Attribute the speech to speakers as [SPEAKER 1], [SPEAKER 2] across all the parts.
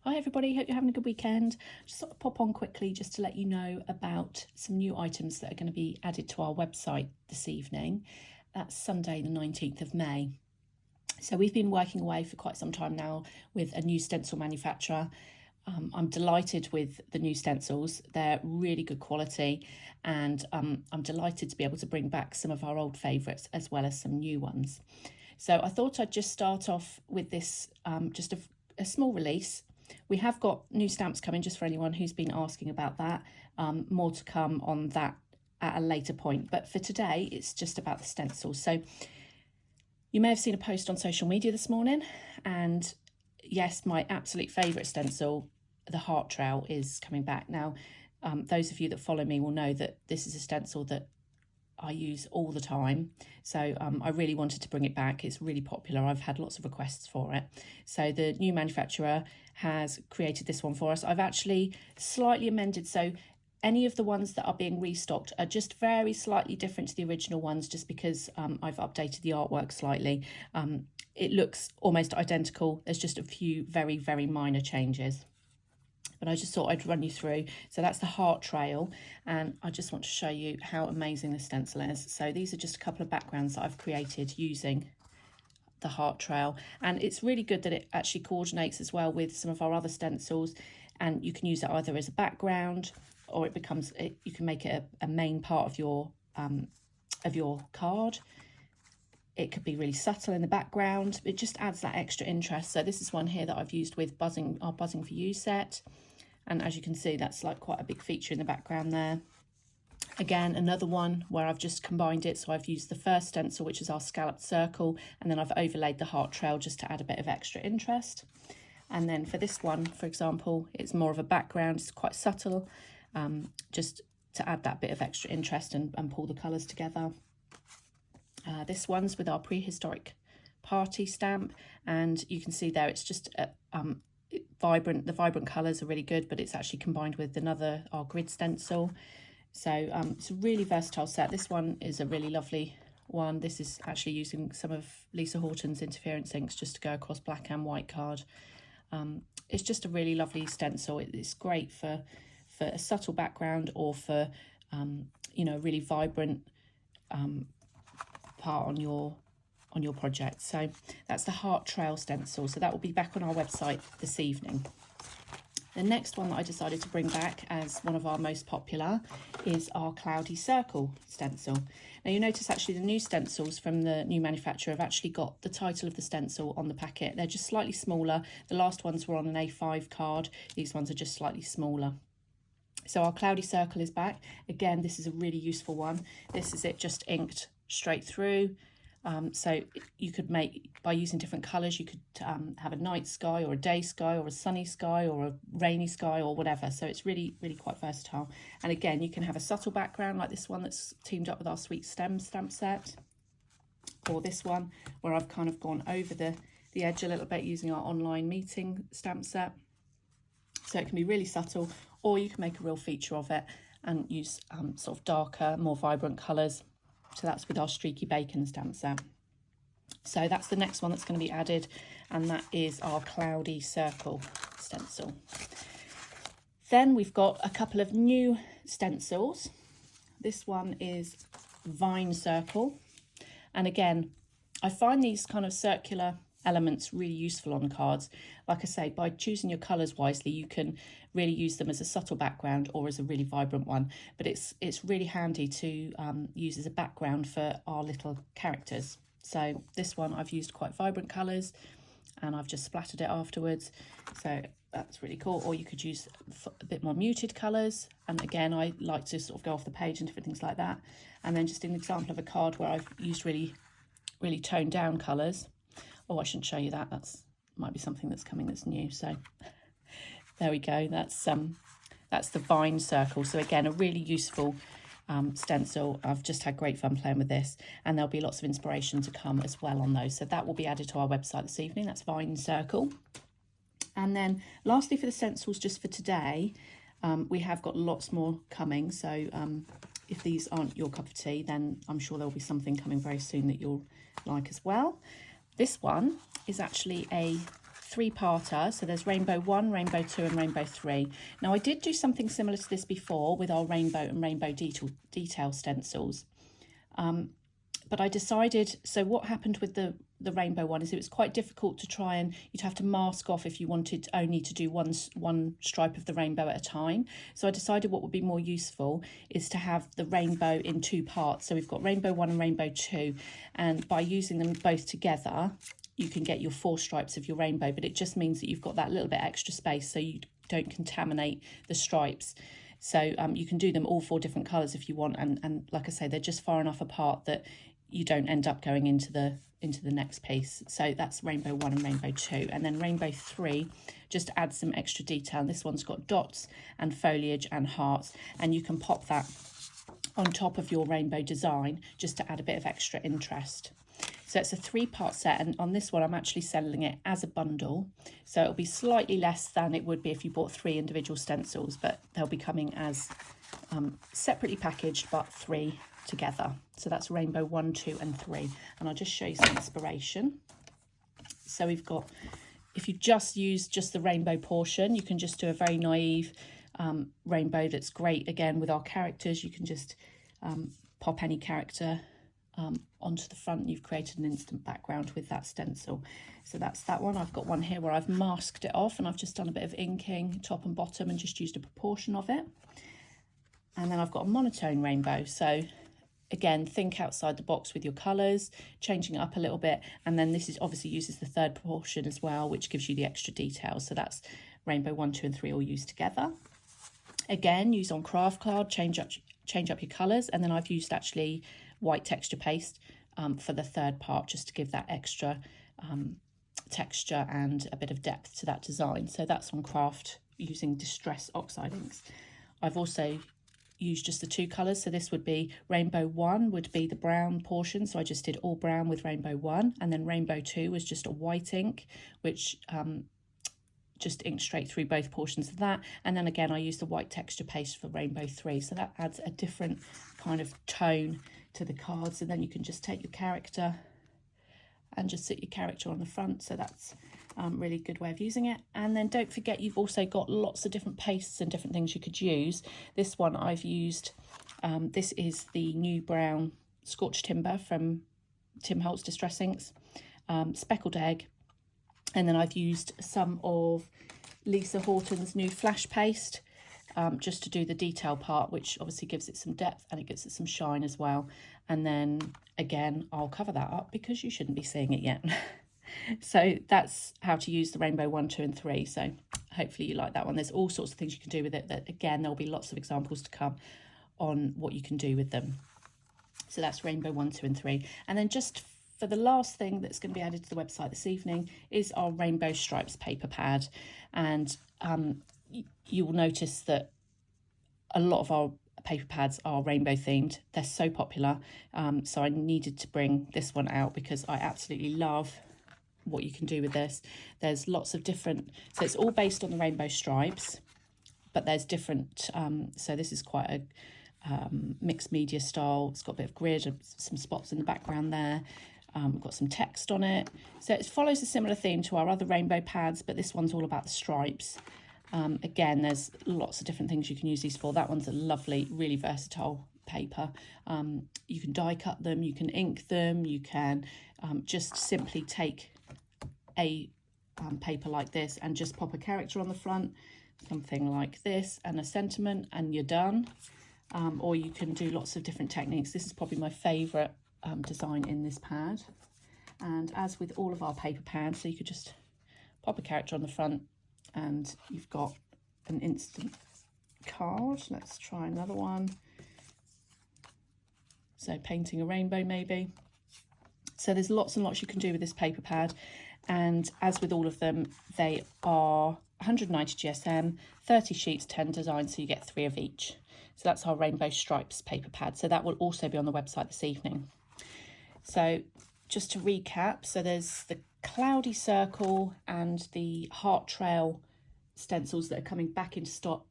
[SPEAKER 1] Hi everybody, hope you're having a good weekend. Just sort of pop on quickly just to let you know about some new items that are going to be added to our website this evening. That's Sunday the 19th of May. So we've been working away for quite some time now with a new stencil manufacturer. I'm delighted with the new stencils. They're really good quality, and I'm delighted to be able to bring back some of our old favourites as well as some new ones. So I thought I'd just start off with this, just a small release. We have got new stamps coming, just for anyone who's been asking about that. More to come on that at a later point, but for today it's just about the stencils. So you may have seen a post on social media this morning, and yes, my absolute favourite stencil, the heart trail, is coming back. Now, those of you that follow me will know that this is a stencil that I use all the time, so I really wanted to bring it back. It's really popular. I've had lots of requests for it. So the new manufacturer has created this one for us. I've actually slightly amended, so any of the ones that are being restocked are just very slightly different to the original ones, just because I've updated the artwork slightly. It looks almost identical. There's just a few very, very minor changes. But I just thought I'd run you through. So that's the heart trail, and I just want to show you how amazing the stencil is. So these are just a couple of backgrounds that I've created using the heart trail, and it's really good that it actually coordinates as well with some of our other stencils, and you can use it either as a background, or you can make it a main part of your card. It could be really subtle in the background. It just adds that extra interest. So this is one here that I've used with our Buzzing for You set. And as you can see, that's like quite a big feature in the background there. Again, another one where I've just combined it. So I've used the first stencil, which is our scalloped circle, and then I've overlaid the heart trail just to add a bit of extra interest. And then for this one, for example, it's more of a background. It's quite subtle, just to add that bit of extra interest and pull the colours together. This one's with our prehistoric party stamp, and you can see there it's just vibrant. The vibrant colours are really good, but it's actually combined with our grid stencil. So it's a really versatile set. This one is a really lovely one. This is actually using some of Lisa Horton's interference inks just to go across black and white card. It's just a really lovely stencil. It's great for a subtle background, or for a really vibrant part on your project. So that's the heart trail stencil. So that will be back on our website this evening. The next one that I decided to bring back as one of our most popular is our cloudy circle stencil. Now you notice actually the new stencils from the new manufacturer have actually got the title of the stencil on the packet. They're just slightly smaller. The last ones were on an A5 card. These ones are just slightly smaller. So our cloudy circle is back. Again, this is a really useful one. This is it just inked straight through. So you could by using different colours, you could have a night sky or a day sky or a sunny sky or a rainy sky or whatever. So it's really, really quite versatile. And again, you can have a subtle background like this one that's teamed up with our Sweet Stem stamp set, or this one where I've kind of gone over the edge a little bit using our online meeting stamp set. So it can be really subtle, or you can make a real feature of it and use sort of darker, more vibrant colours. So that's with our Streaky Bacon stamp set. So that's the next one that's going to be added, and that is our Cloudy Circle stencil. Then we've got a couple of new stencils. This one is Vine Circle. And again, I find these kind of circular elements really useful on cards. Like I say, by choosing your colours wisely, you can really use them as a subtle background or as a really vibrant one. But it's really handy to use as a background for our little characters. So this one I've used quite vibrant colours, and I've just splattered it afterwards. So that's really cool. Or you could use a bit more muted colours. And again, I like to sort of go off the page and different things like that. And then just an example of a card where I've used really, really toned down colours. Oh, I shouldn't show you that. Might be something that's coming that's new. So there we go. That's the Vine Circle. So again, a really useful stencil. I've just had great fun playing with this, and there'll be lots of inspiration to come as well on those. So that will be added to our website this evening. That's Vine Circle. And then lastly, for the stencils, just for today, we have got lots more coming. So if these aren't your cup of tea, then I'm sure there'll be something coming very soon that you'll like as well. This one is actually a three-parter. So there's Rainbow 1, Rainbow 2 and Rainbow 3. Now I did do something similar to this before with our Rainbow and Rainbow detail stencils. But I decided, so what happened with the rainbow one is it was quite difficult to try, and you'd have to mask off if you wanted only to do one stripe of the rainbow at a time. So I decided what would be more useful is to have the rainbow in two parts. So we've got Rainbow 1 and Rainbow 2, and by using them both together, you can get your 4 stripes of your rainbow, but it just means that you've got that little bit extra space so you don't contaminate the stripes. So you can do them all 4 different colours if you want, and like I say, they're just far enough apart that you don't end up going into the next piece. So that's Rainbow 1 and Rainbow 2, and then Rainbow 3 just adds some extra detail. And this one's got dots and foliage and hearts, and you can pop that on top of your rainbow design just to add a bit of extra interest. So it's a 3-part set, and on this one I'm actually selling it as a bundle, so it'll be slightly less than it would be if you bought 3 individual stencils, but they'll be coming as separately packaged but 3 together. So that's Rainbow 1, 2 and 3, and I'll just show you some inspiration. So we've got, if you just use just the rainbow portion, you can just do a very naive rainbow that's great. Again, with our characters, you can just pop any character onto the front. You've created an instant background with that stencil. So that's that one. I've got one here where I've masked it off, and I've just done a bit of inking top and bottom and just used a proportion of it. And then I've got a monotone rainbow. So again, think outside the box with your colours, changing it up a little bit. And then this is obviously uses the third proportion as well, which gives you the extra details. So that's Rainbow 1, 2 and 3 all used together. Again, use on craft card, change up your colours. And then I've used actually white texture paste for the third part, just to give that extra texture and a bit of depth to that design. So that's on craft using Distress Oxide inks. I've also used just the 2 colours. So this would be Rainbow 1 would be the brown portion, so I just did all brown with Rainbow 1, and then Rainbow 2 was just a white ink, which just inked straight through both portions of that. And then again I used the white texture paste for Rainbow 3, so that adds a different kind of tone to the cards. And then you can just take your character and just sit your character on the front. So that's really good way of using it. And then don't forget, you've also got lots of different pastes and different things you could use. This one I've used, this is the new brown Scorched Timber from Tim Holtz Distress Inks, Speckled Egg, and then I've used some of Lisa Horton's new Flash Paste, just to do the detail part, which obviously gives it some depth and it gives it some shine as well. And then again, I'll cover that up because you shouldn't be seeing it yet. So that's how to use the Rainbow 1, 2 and 3. So hopefully you like that one. There's all sorts of things you can do with it, that again, there'll be lots of examples to come on what you can do with them. So that's Rainbow 1, 2 and 3. And then just for the last thing that's going to be added to the website this evening is our Rainbow Stripes paper pad. And you will notice that a lot of our paper pads are rainbow themed. They're so popular. So I needed to bring this one out because I absolutely love what you can do with this. There's lots of different, so it's all based on the rainbow stripes, but there's different, so this is quite a mixed media style. It's got a bit of grid and some spots in the background there. We've got some text on it. So it follows a similar theme to our other rainbow pads, but this one's all about the stripes. Again, there's lots of different things you can use these for. That one's a lovely, really versatile paper. You can die cut them, you can ink them, you can just simply take a paper like this and just pop a character on the front, something like this, and a sentiment, and you're done. Or you can do lots of different techniques. This is probably my favourite design in this pad. And as with all of our paper pads, so you could just pop a character on the front and you've got an instant card. Let's try another one. So painting a rainbow maybe. So there's lots and lots you can do with this paper pad. And as with all of them, they are 190 GSM, 30 sheets, 10 designs, so you get 3 of each. So that's our Rainbow Stripes paper pad. So that will also be on the website this evening. So just to recap, so there's the Cloudy Circle and the Heart Trail stencils that are coming back into stock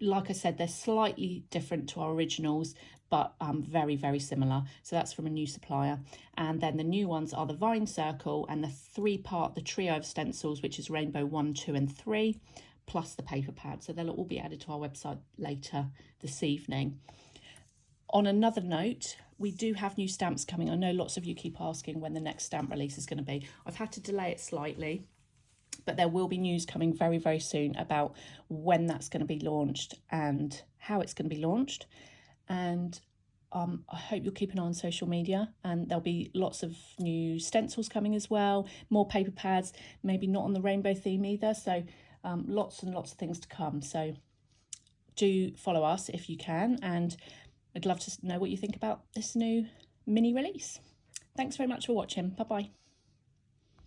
[SPEAKER 1] like I said, they're slightly different to our originals, but very, very similar. So that's from a new supplier. And then the new ones are the Vine Circle and the the trio of stencils, which is Rainbow 1, 2 and 3, plus the paper pad. So they'll all be added to our website later this evening. On another note, we do have new stamps coming. I know lots of you keep asking when the next stamp release is going to be. I've had to delay it slightly, but there will be news coming very, very soon about when that's going to be launched and how it's going to be launched. And I hope you'll keep an eye on social media, and there'll be lots of new stencils coming as well, more paper pads, maybe not on the rainbow theme either. So lots and lots of things to come. So do follow us if you can, and I'd love to know what you think about this new mini release. Thanks very much for watching. Bye-bye.